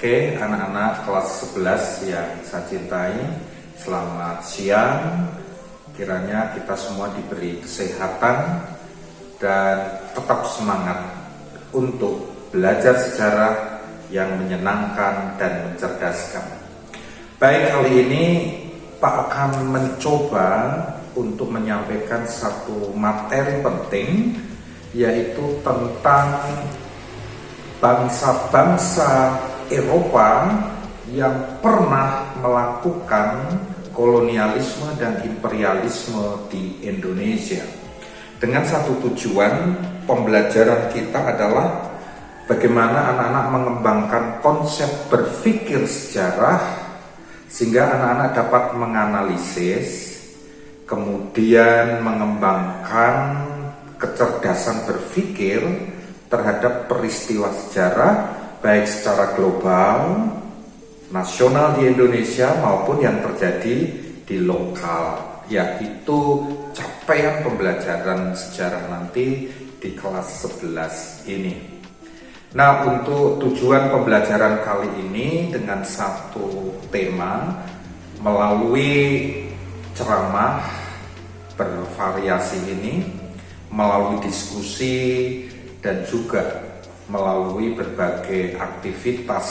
Oke, anak-anak kelas 11 yang saya cintai, selamat siang. Kiranya kita semua diberi kesehatan dan tetap semangat untuk belajar sejarah yang menyenangkan dan mencerdaskan. Baik, kali ini Pak akan mencoba untuk menyampaikan satu materi penting, yaitu tentang bangsa-bangsa Eropa yang pernah melakukan kolonialisme dan imperialisme di Indonesia. Dengan satu tujuan, pembelajaran kita adalah bagaimana anak-anak mengembangkan konsep berpikir sejarah sehingga anak-anak dapat menganalisis, kemudian mengembangkan kecerdasan berpikir terhadap peristiwa sejarah baik secara global, nasional di Indonesia maupun yang terjadi di lokal, yaitu capaian pembelajaran sejarah nanti di kelas 11 ini. Nah, untuk tujuan pembelajaran kali ini dengan satu tema melalui ceramah bervariasi ini, melalui diskusi dan juga melalui berbagai aktivitas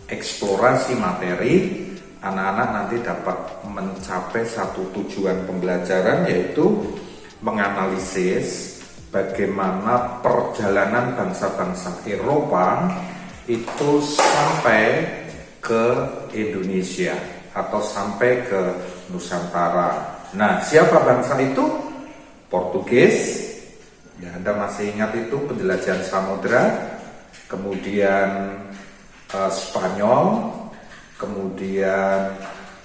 eksplorasi materi, anak-anak nanti dapat mencapai satu tujuan pembelajaran, yaitu menganalisis bagaimana perjalanan bangsa-bangsa Eropa itu sampai ke Indonesia atau sampai ke Nusantara. Nah, siapa bangsa itu? Portugis. Ya, Anda masih ingat itu penjelajahan samudra, kemudian Spanyol, kemudian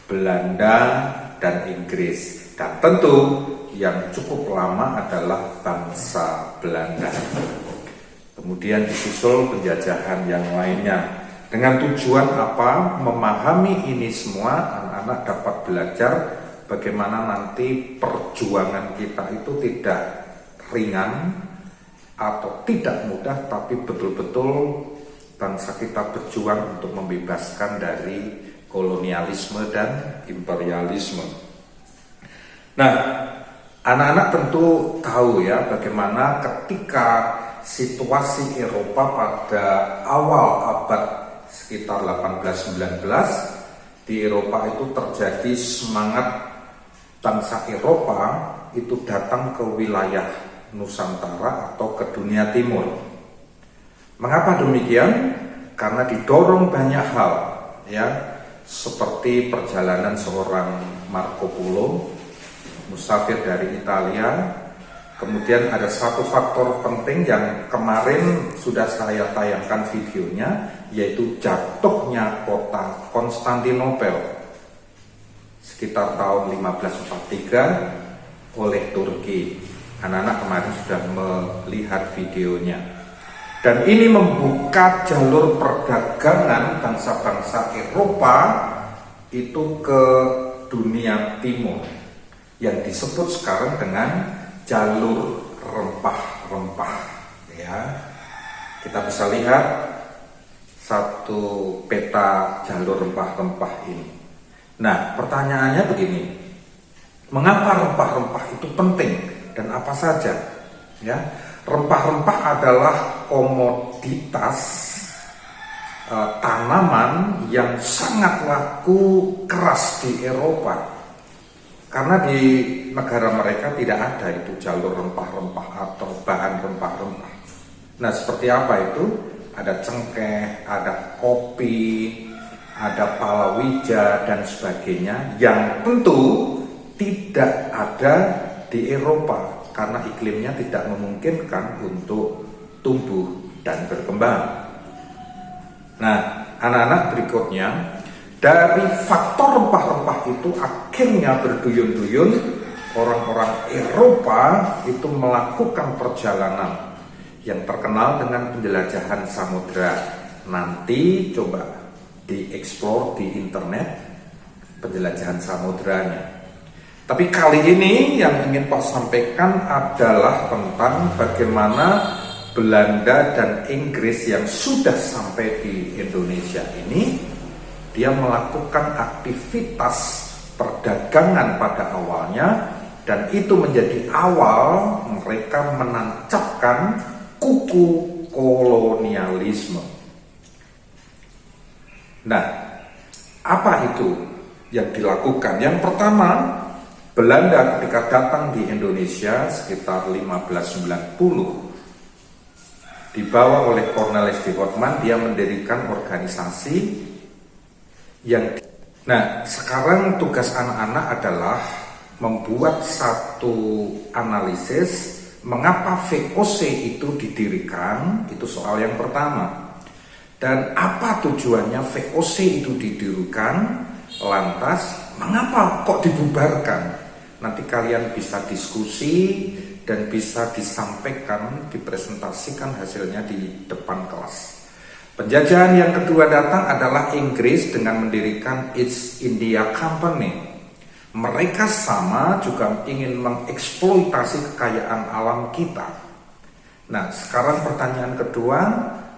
Belanda dan Inggris, dan tentu yang cukup lama adalah bangsa Belanda. Kemudian disusul penjajahan yang lainnya. Dengan tujuan apa? Memahami ini semua, anak-anak dapat belajar bagaimana nanti perjuangan kita itu tidak ringan atau tidak mudah, tapi betul-betul bangsa kita berjuang untuk membebaskan dari kolonialisme dan imperialisme. Nah, anak-anak tentu tahu ya bagaimana ketika situasi Eropa pada awal abad sekitar 18-19 di Eropa itu terjadi semangat bangsa Eropa itu datang ke wilayah Nusantara atau ke dunia timur. Mengapa demikian? Karena didorong banyak hal, ya, seperti perjalanan seorang Marco Polo, musafir dari Italia. Kemudian ada satu faktor penting yang kemarin sudah saya tayangkan videonya, yaitu jatuhnya kota Konstantinopel sekitar tahun 1543 oleh Turki. Anak-anak kemarin sudah melihat videonya. Dan ini membuka jalur perdagangan bangsa-bangsa Eropa itu ke dunia timur, yang disebut sekarang dengan jalur rempah-rempah. Ya, kita bisa lihat satu peta jalur rempah-rempah ini. Nah, pertanyaannya begini, mengapa rempah-rempah itu penting dan apa saja? Ya, rempah-rempah adalah komoditas tanaman yang sangat laku keras di Eropa, karena di negara mereka tidak ada itu jalur rempah-rempah atau bahan rempah-rempah. Nah, seperti apa itu? Ada cengkeh, ada kopi, ada palawija dan sebagainya, yang tentu tidak ada di Eropa karena iklimnya tidak memungkinkan untuk tumbuh dan berkembang. Nah, anak-anak, berikutnya, dari faktor rempah-rempah itu akhirnya berduyun-duyun orang-orang Eropa itu melakukan perjalanan yang terkenal dengan penjelajahan samudra. Nanti coba dieksplor di internet penjelajahan samudranya. Tapi kali ini yang ingin Pak sampaikan adalah tentang bagaimana Belanda dan Inggris yang sudah sampai di Indonesia ini, dia melakukan aktivitas perdagangan pada awalnya, dan itu menjadi awal mereka menancapkan kuku kolonialisme. Nah, apa itu yang dilakukan? Yang pertama, Belanda ketika datang di Indonesia sekitar 1590, dibawa oleh Cornelis de Houtman, dia mendirikan organisasi yang... Nah, sekarang tugas anak-anak adalah membuat satu analisis mengapa VOC itu didirikan, itu soal yang pertama. Dan apa tujuannya VOC itu didirikan, lantas mengapa kok dibubarkan? Nanti kalian bisa diskusi dan bisa disampaikan, dipresentasikan hasilnya di depan kelas. Penjajahan yang kedua datang adalah Inggris dengan mendirikan East India Company. Mereka sama juga ingin mengeksploitasi kekayaan alam kita. Nah, sekarang pertanyaan kedua,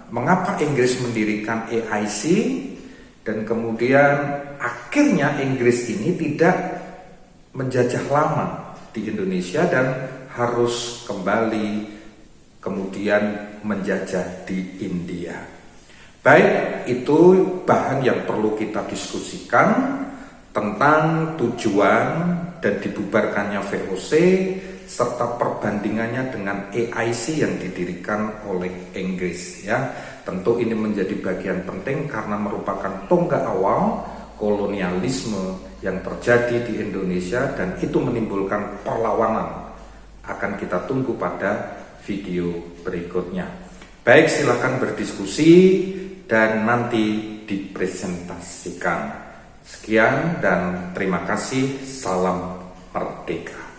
mengapa Inggris mendirikan AIC? Dan kemudian akhirnya Inggris ini tidak menjajah lama di Indonesia dan harus kembali kemudian menjajah di India. Baik, itu bahan yang perlu kita diskusikan tentang tujuan dan dibubarkannya VOC serta perbandingannya dengan AIC yang didirikan oleh Inggris, ya. Tentu ini menjadi bagian penting karena merupakan tonggak awal kolonialisme yang terjadi di Indonesia, dan itu menimbulkan perlawanan. Akan kita tunggu pada video berikutnya. Baik, silakan berdiskusi dan nanti dipresentasikan. Sekian dan terima kasih. Salam merdeka.